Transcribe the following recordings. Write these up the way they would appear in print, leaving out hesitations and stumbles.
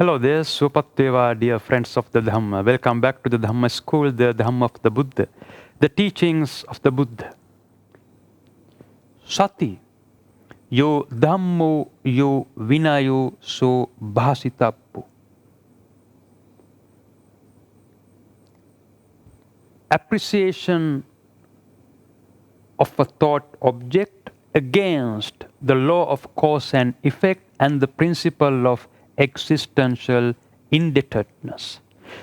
Hello there, Supateva, dear friends of the Dhamma. Welcome back to the Dhamma school, the Dhamma of the Buddha, the teachings of the Buddha. Sati, yo Dhammo, yo Vinayo, so Bhasitappu. Appreciation of a thought object against the law of cause and effect and the principle of existential indebtedness.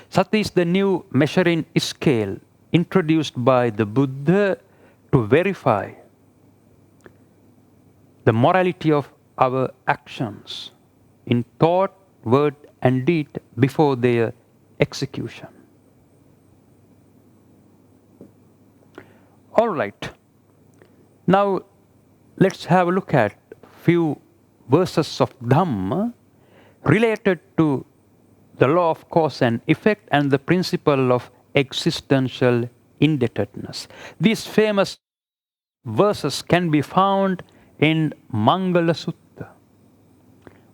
Sati is the new measuring scale introduced by the Buddha to verify the morality of our actions in thought, word, and deed before their execution. All right. Now, let's have a look at few verses of Dhamma related to the law of cause and effect and the principle of existential indebtedness. These famous verses can be found in Mangala Sutta.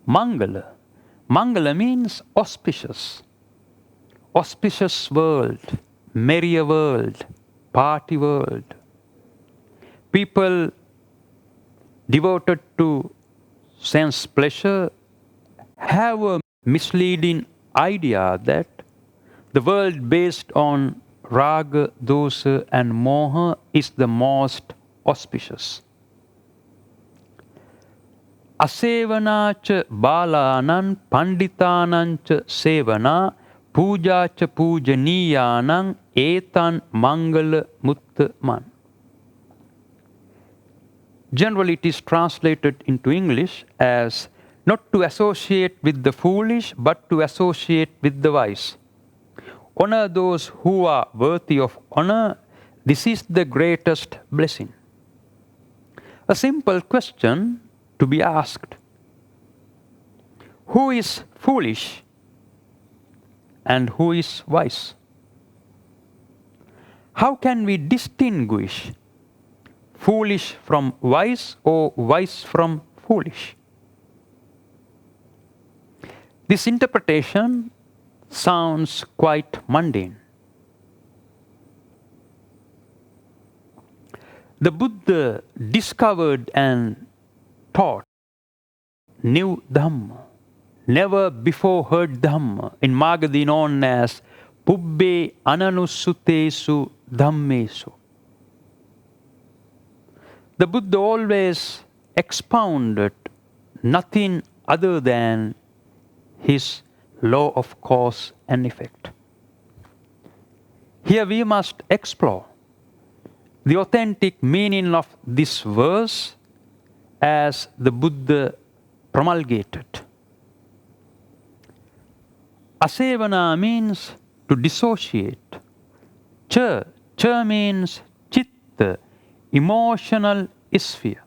Mangala means auspicious. Auspicious world, merry world, party world. People devoted to sense pleasure have a misleading idea that the world based on raga, dosa, and moha is the most auspicious. Asevanacha balanan panditanancha sevana pujacha pujaniyanang etan mangala muttaman. Generally, it is translated into English as not to associate with the foolish, but to associate with the wise. Honor those who are worthy of honor. This is the greatest blessing. A simple question to be asked. Who is foolish and who is wise? How can we distinguish foolish from wise or wise from foolish? This interpretation sounds quite mundane. The Buddha discovered and taught new Dhamma, never before heard Dhamma, in Magadhi known as Pubbe Ananussutesu Dhammesu. The Buddha always expounded nothing other than his law of cause and effect. Here we must explore the authentic meaning of this verse as the Buddha promulgated. Asevana means to dissociate. Cha means chitta, emotional sphere.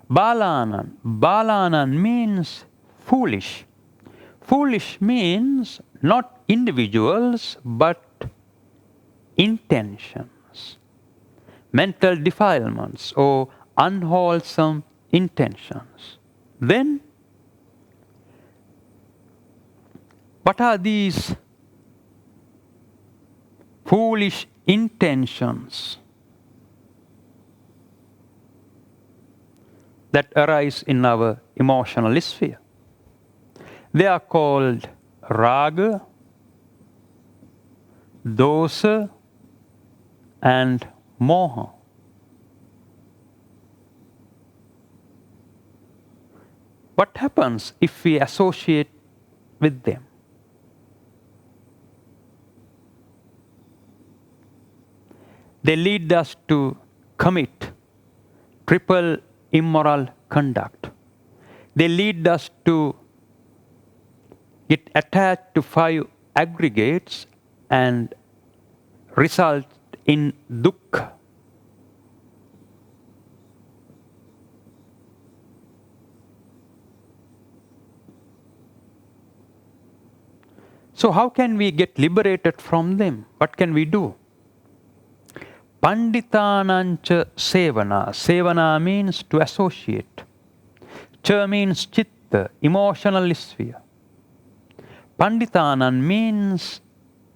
Balanan means foolish. Foolish means not individuals but intentions, mental defilements or unwholesome intentions. Then, what are these foolish intentions that arise in our emotional sphere? They are called raga, dosa, and moha. What happens if we associate with them? They lead us to commit triple immoral conduct. They lead us to get attached to 5 aggregates and result in dukkha. So how can we get liberated from them? What can we do? Panditanancha sevana. Sevana means to associate. Cha means chitta, emotional sphere. Panditanan means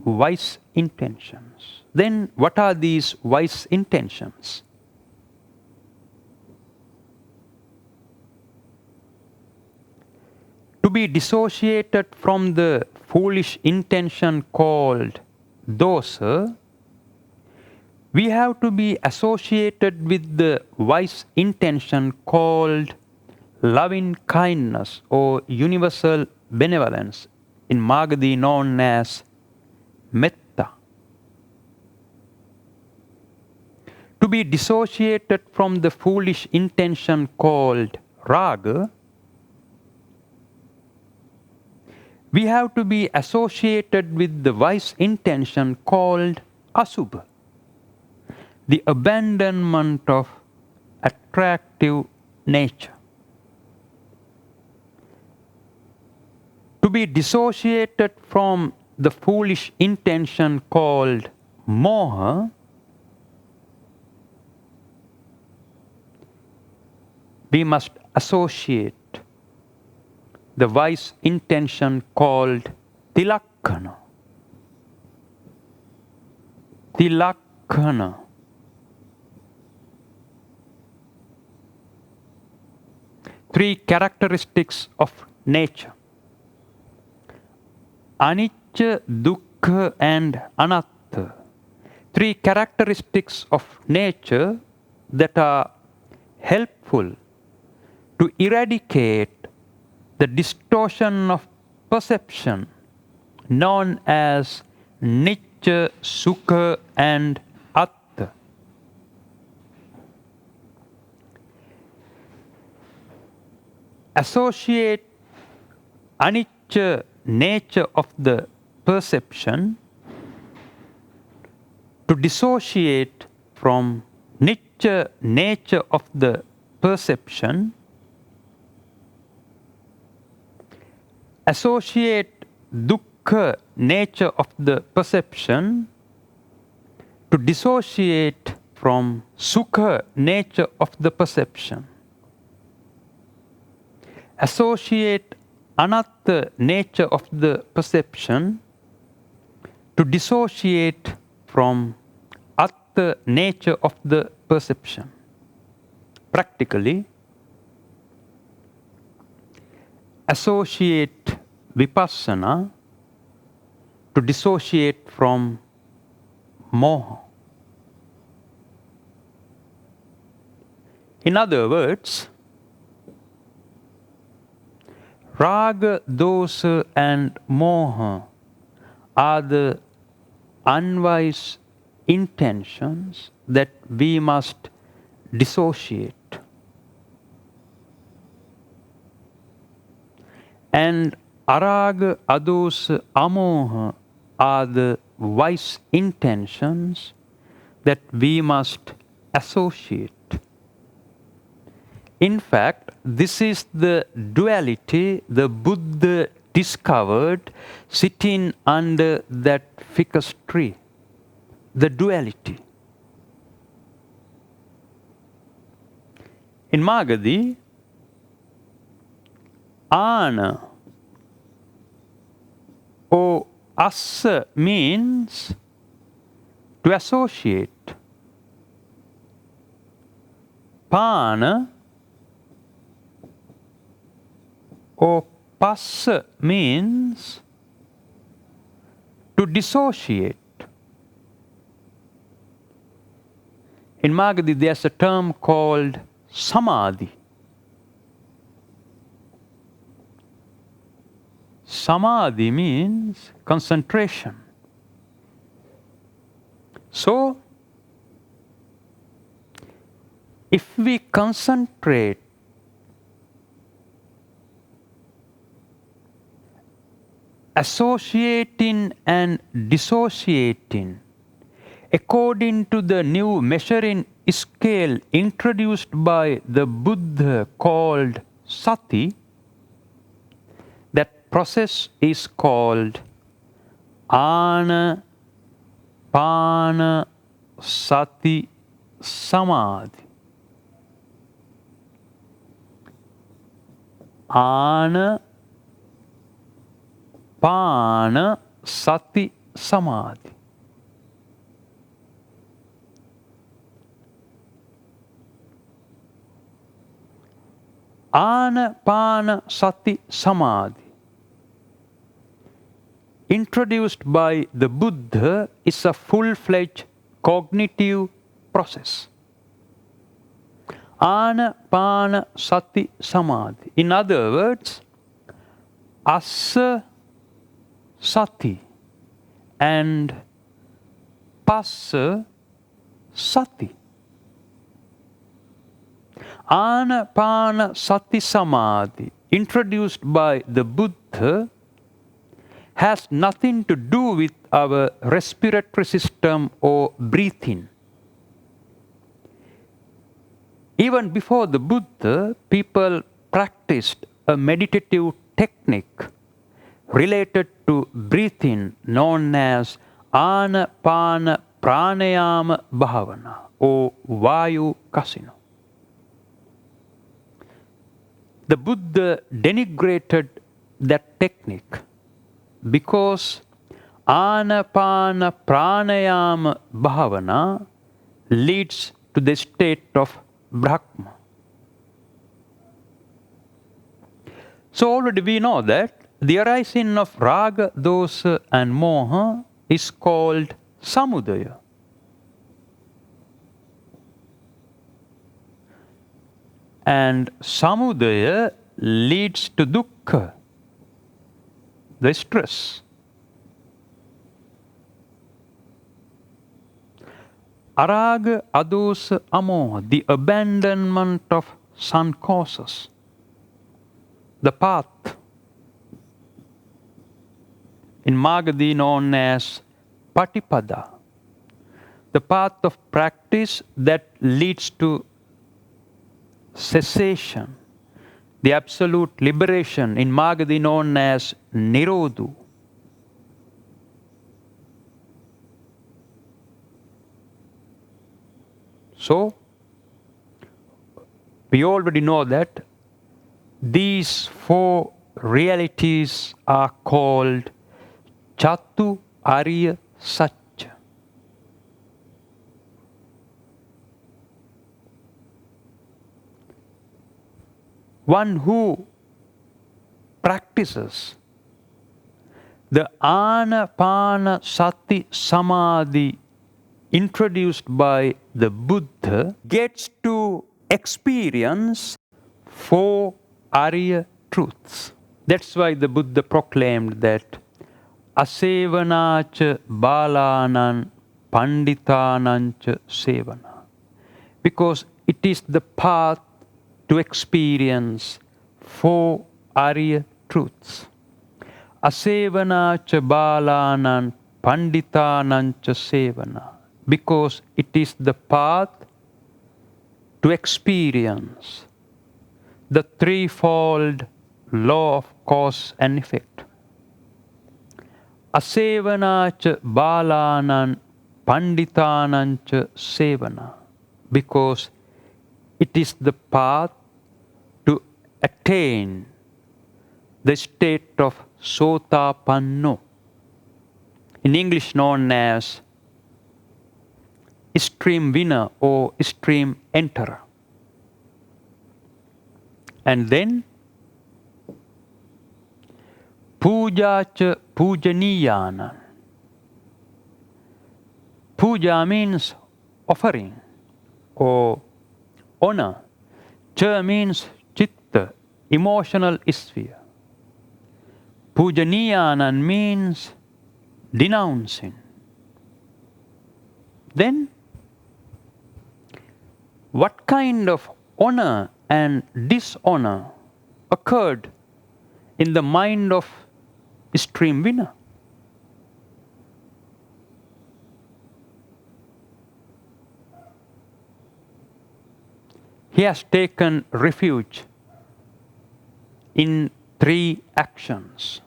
wise intentions. Then what are these wise intentions? To be dissociated from the foolish intention called dosa, we have to be associated with the wise intention called loving kindness or universal benevolence, in Magadhi known as metta. To be dissociated from the foolish intention called raga, we have to be associated with the wise intention called asubha, the abandonment of attractive nature. To be dissociated from the foolish intention called moha, we must associate the wise intention called tilakkana. Tilakkana. Three characteristics of nature: anicca, dukkha and anatta. Three characteristics of nature that are helpful to eradicate the distortion of perception known as nicca, sukha and atta. Associate anicca nature of the perception to dissociate from nicca nature of the perception. Associate dukkha nature of the perception to dissociate from sukha nature of the perception. Associate anatta nature of the perception to dissociate from atta nature of the perception. Practically, associate vipassana to dissociate from moha. In other words, raga, dosa and moha are the unwise intentions that we must dissociate. And araga, adosa, amoha are the wise intentions that we must associate. In fact, this is the duality the Buddha discovered sitting under that ficus tree. The duality. In Magadhi, ana or assa means to associate. Pana or passa means to dissociate. In Magadhi, there's a term called samadhi. Samadhi means concentration. So, if we concentrate associating and dissociating according to the new measuring scale introduced by the Buddha called sati, that process is called ana pana sati samadhi. Ana Sati Samadhi. Sati Samadhi, introduced by the Buddha, is a full-fledged cognitive process. Sati Samadhi. In other words, Assa Sati and Passa Sati. Sati Samadhi, introduced by the Buddha, has nothing to do with our respiratory system or breathing. Even before the Buddha, people practiced a meditative technique related to breathing known as Anapana Pranayama Bhavana or Vayu Kasina. The Buddha denigrated that technique because Anapana Pranayama Bhavana leads to the state of Brahma. So already we know that the arising of Raga, Dosa and Moha is called Samudaya. And Samudaya leads to Dukkha, the stress. Araga, Adosa, Amoha, the abandonment of sun causes, the path, in Magadhi known as Patipada, the path of practice that leads to cessation, the absolute liberation, in Magadhi known as Nirodhu. So, we already know that these four realities are called Chatu Arya Satya. One who practices the Anapana Sati Samadhi introduced by the Buddha gets to experience four Arya truths. That's why the Buddha proclaimed that Asevanacha Balanan Panditanancha Sevana. Because it is the path to experience four Arya truths. Asevanacha Balanan Panditanancha Sevana. Because it is the path to experience the threefold law of cause and effect. Asevanacha Balanan Panditanancha Sevana. Because it is the path to attain the state of Sotapanno, in English known as stream winner or stream enterer. And then Pujacha Pujaniyana. Puja means offering or honor. Cha means chitta, emotional sphere. Pujaniyanan means denouncing. Then, what kind of honor and dishonor occurred in the mind of stream winner? He has taken refuge in three actions.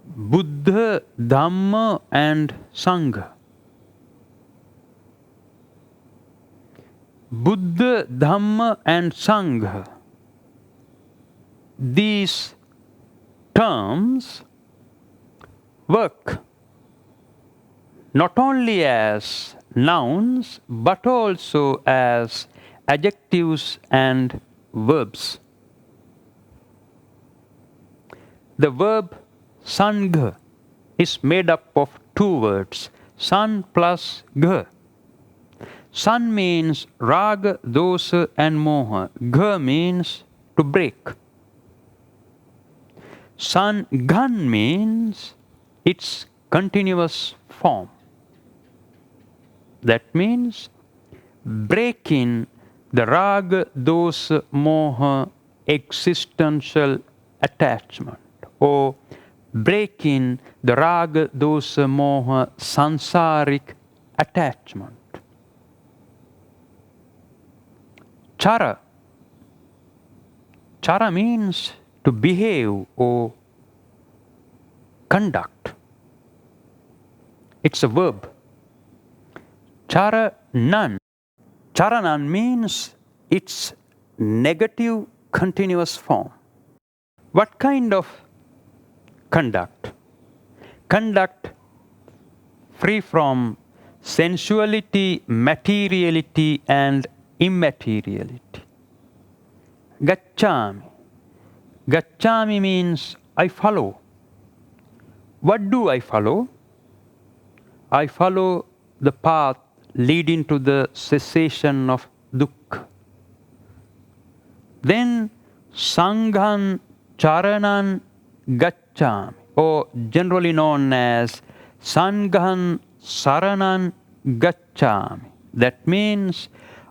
Buddha, Dhamma and Sangha. Buddha, Dhamma and Sangha these terms work not only as nouns but also as adjectives and verbs. The verb sangha is made up of two words, san plus gha. San means raga, dosa and moha. Gha means to break. Sanghan means its continuous form. That means breaking the raga, dosa, moha existential attachment, or breaking the raga, dosa, moha sansaric attachment. Chara. Chara means to behave or conduct. It's a verb. Charanan. Charanan means its negative continuous form. What kind of conduct? Conduct free from sensuality, materiality and immateriality. Gacchami. Gacchami means I follow. What do I follow? I follow the path leading to the cessation of dukkha. Then Sanghan Charanan Gacchami, or generally known as Sanghan Saranan Gacchami. That means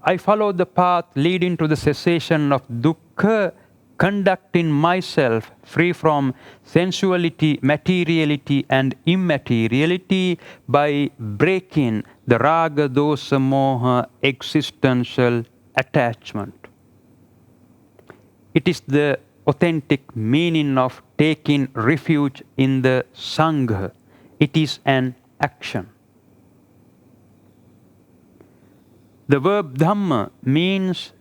I follow the path leading to the cessation of dukkha, conducting myself free from sensuality, materiality and immateriality by breaking the raga, dosa, moha existential attachment. It is the authentic meaning of taking refuge in the Sangha. It is an action. The verb Dhamma means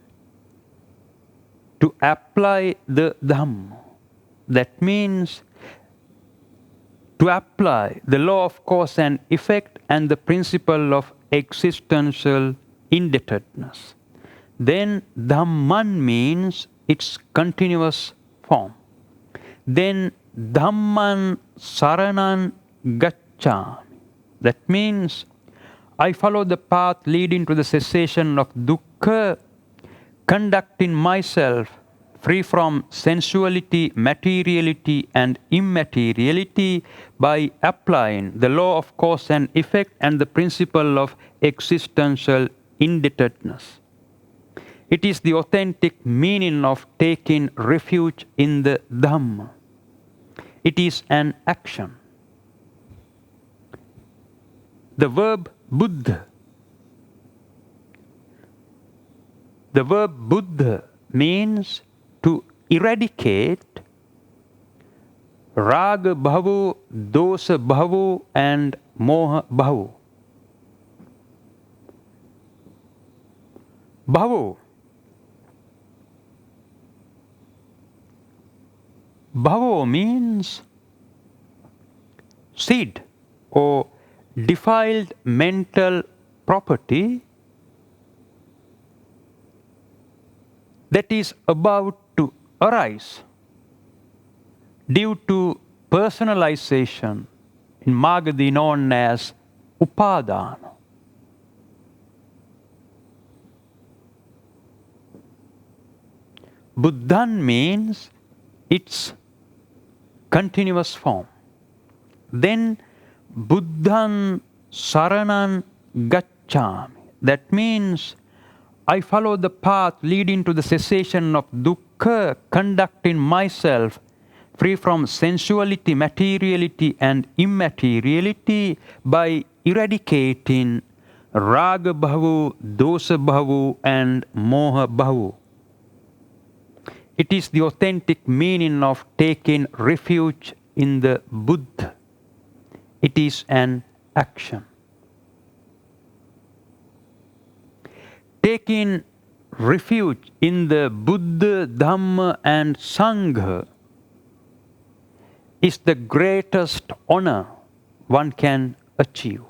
to apply the Dhamma. That means to apply the law of cause and effect and the principle of existential indebtedness. Then Dhamman means its continuous form. Then Dhamman Saranan Gacchami. That means I follow the path leading to the cessation of dukkha, conducting myself free from sensuality, materiality and immateriality by applying the law of cause and effect and the principle of existential indebtedness. It is the authentic meaning of taking refuge in the Dhamma. It is an action. The verb Buddha. The verb Buddha means to eradicate raga bhavo, dosa bhavo and moha bhavo. Bhavo. Bhavo means seed or defiled mental property that is about to arise due to personalization, in Magadhi known as upadana. Buddhan means its continuous form. Then Buddhan Saranan Gacchami. That means I follow the path leading to the cessation of dukkha, conducting myself free from sensuality, materiality and immateriality by eradicating raga bhavu, dosa bhavu and moha bhavu. It is the authentic meaning of taking refuge in the Buddha. It is an action. Taking refuge in the Buddha Dhamma and Sangha is the greatest honor one can achieve.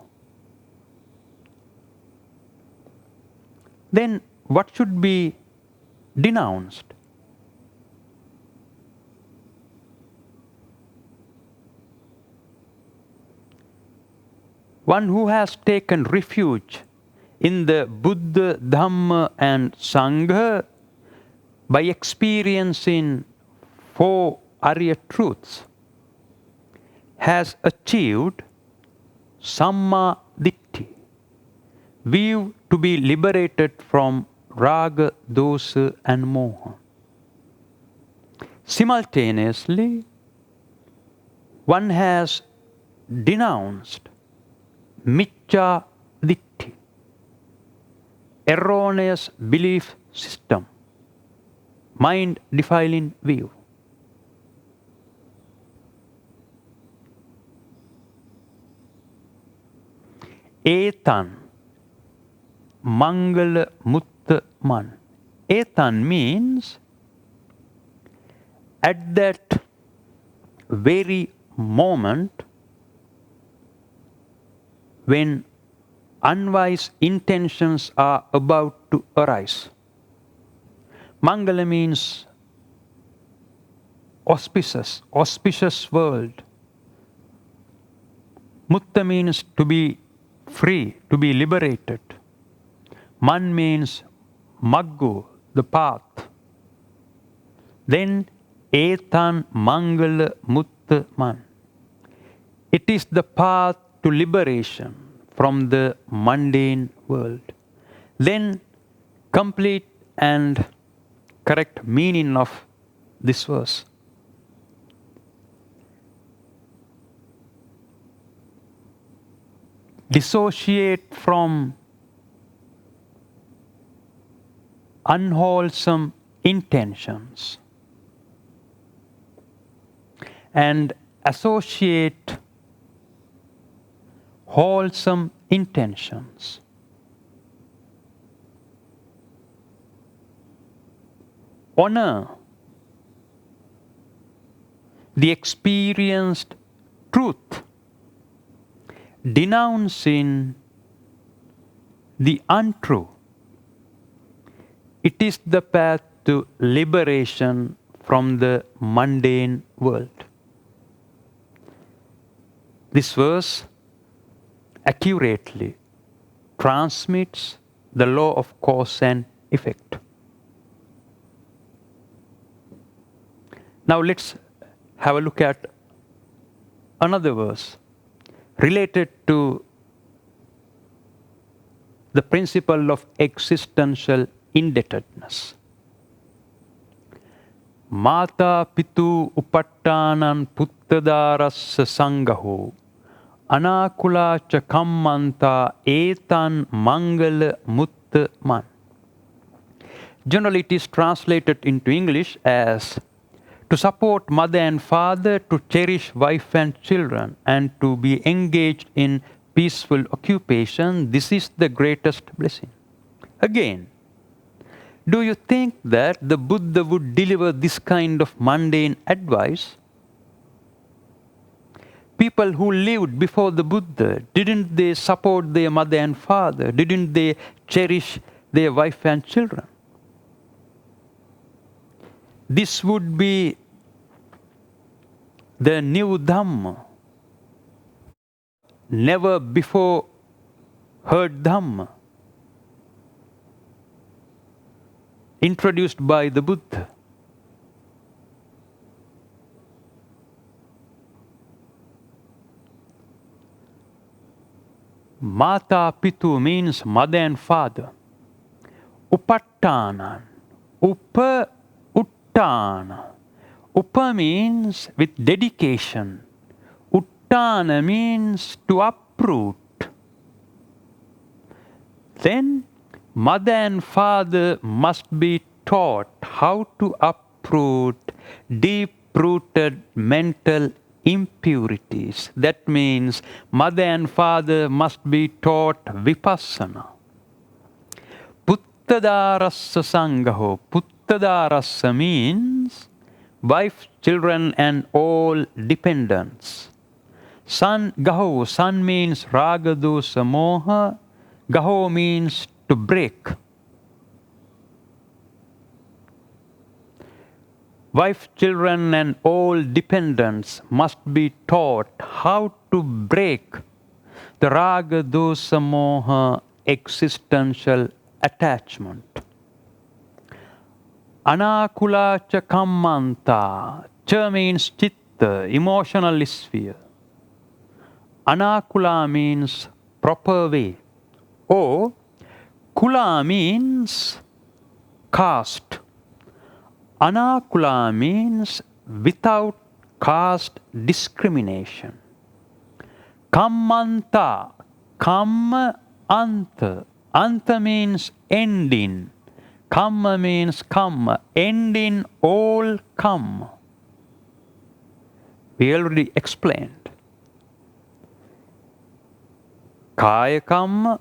Then what should be denounced? One who has taken refuge in the Buddha Dhamma and Sangha by experiencing 4 Arya truths has achieved Samma Ditti, view to be liberated from Raga, Dosa and Moha. Simultaneously, one has denounced Miccha Ditti, erroneous belief system, mind-defiling view. Etan Mangala Mutta Man. Etan means at that very moment when unwise intentions are about to arise. Mangala means auspicious world. Mutta means to be free, to be liberated. Man means Maggu, the path. Then Etan Mangala Mutta Man. It is the path to liberation from the mundane world. Then complete and correct meaning of this verse. Dissociate from unwholesome intentions and associate wholesome intentions. Honor the experienced truth, denouncing the untrue. It is the path to liberation from the mundane world. This verse accurately transmits the law of cause and effect. Now let's have a look at another verse related to the principle of existential indebtedness. Mata pitu upattanan puttadarassa sangaho anakula cha Kamma+Anta etan mangala mutta man. Generally it is translated into English as to support mother and father, to cherish wife and children, and to be engaged in peaceful occupation. This is the greatest blessing. Again, do you think that the Buddha would deliver this kind of mundane advice? People who lived before the Buddha, didn't they support their mother and father? Didn't they cherish their wife and children? This would be the new Dhamma. Never before heard Dhamma. Introduced by the Buddha. Mata pitu means mother and father. Upattanan. Uttana. Upa means with dedication. Uttana means to uproot. Then mother and father must be taught how to uproot deep-rooted mental impurities. That means mother and father must be taught vipassana. Puttadarassa Sangaho. Puttadarassa means wife, children, and all dependents. San Gaho. San means Raga Dosa Moha. Gaho means to break. Wife, children, and all dependents must be taught how to break the Raga Dosa Moha existential attachment. Anakula cha Kamma+Anta. Cha means chitta, emotional sphere. Anakula means proper way. Or kula means caste. Anakula means without caste discrimination. Kamma+Anta. Kamma+Anta. Anta means ending. Kamma means come. Ending all come. We already explained. Kaya kamma,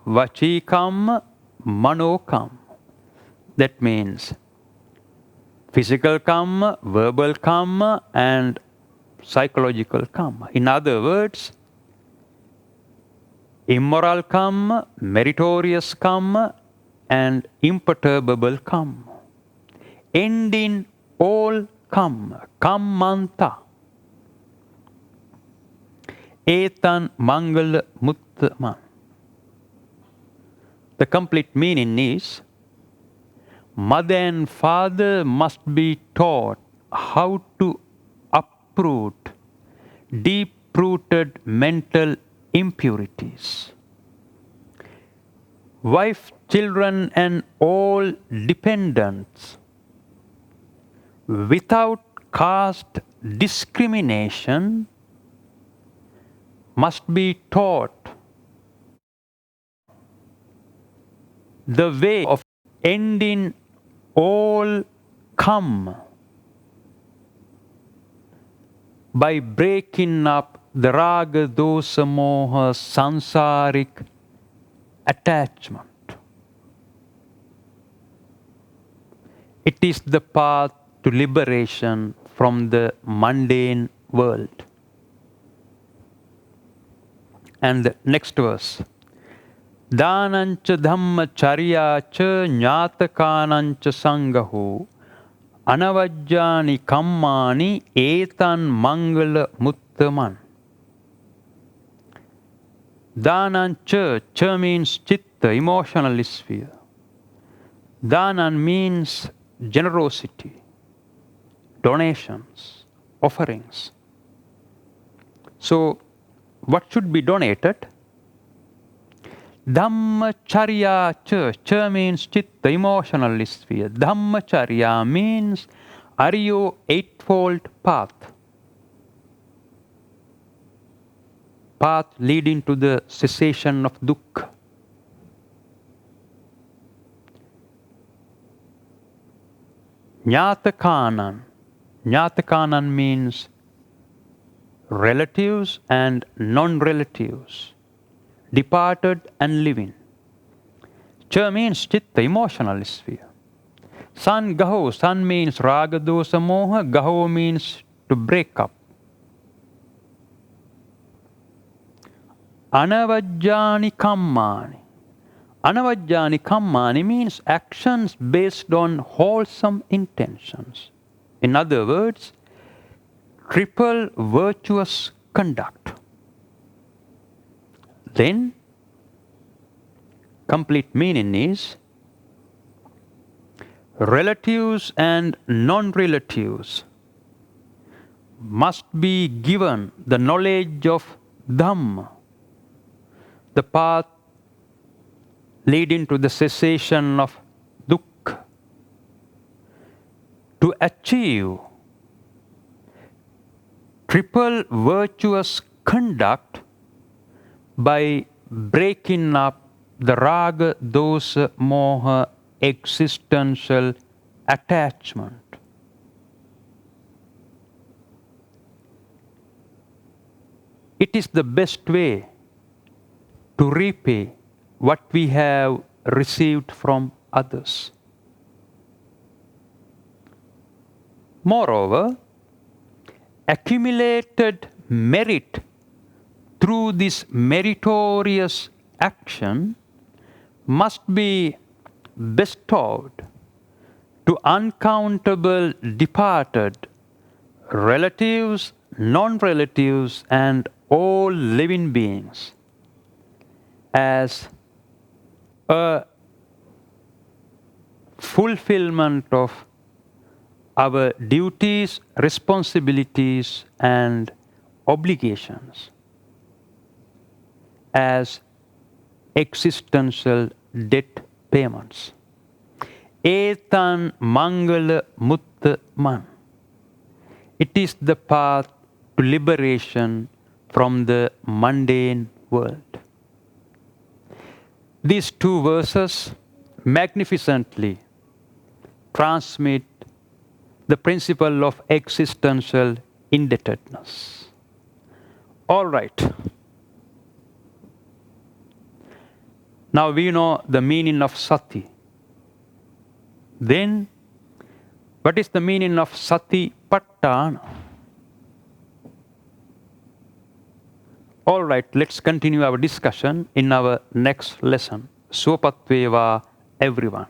vachi kamma, mano kamma. That means physical kamma, verbal kamma, and psychological kamma. In other words, immoral kamma, meritorious kamma, and imperturbable kamma. Ending all kamma. Kamma+Anta. Etan Mangala Muttaman. The complete meaning is, mother and father must be taught how to uproot deep-rooted mental impurities. Wife, children, and all dependents, without caste discrimination, must be taught the way of ending all come by breaking up the Raga Dosa Moha sansaric attachment. It is the path to liberation from the mundane world. And the next verse. Dhanancha dhamma charyacha nyatakanancha sangaho anavajjani kammani etan mangala muttaman. Dhanancha, cha means chitta, emotional sphere. Dhanan means generosity, donations, offerings. So, what should be donated? Dhammacharya cha. Cha means chitta, emotional sphere. Dhammacharya means Aryo Eightfold Path. Path leading to the cessation of dukkha. Nyatakanan. Nyatakanan means relatives and non-relatives, departed and living. Cha means chitta, emotional sphere. San gaho. San means raga dosa moha. Gaho means to break up. Anavajjani kammani. Anavajjani kammani means actions based on wholesome intentions. In other words, triple virtuous conduct. Then, complete meaning is, relatives and non-relatives must be given the knowledge of Dhamma, the path leading to the cessation of dukkha. To achieve triple virtuous conduct by breaking up the raga, dosa, moha existential attachment. It is the best way to repay what we have received from others. Moreover, accumulated merit through this meritorious action must be bestowed to uncountable departed relatives, non-relatives, and all living beings as a fulfillment of our duties, responsibilities, and obligations, as existential debt payments. Etan Mangala Mutta Man. It is the path to liberation from the mundane world. These two verses magnificently transmit the principle of existential indebtedness. All right. Now we know the meaning of sati. Then, what is the meaning of sati patthana? All right, let's continue our discussion in our next lesson. Sopatveva, everyone.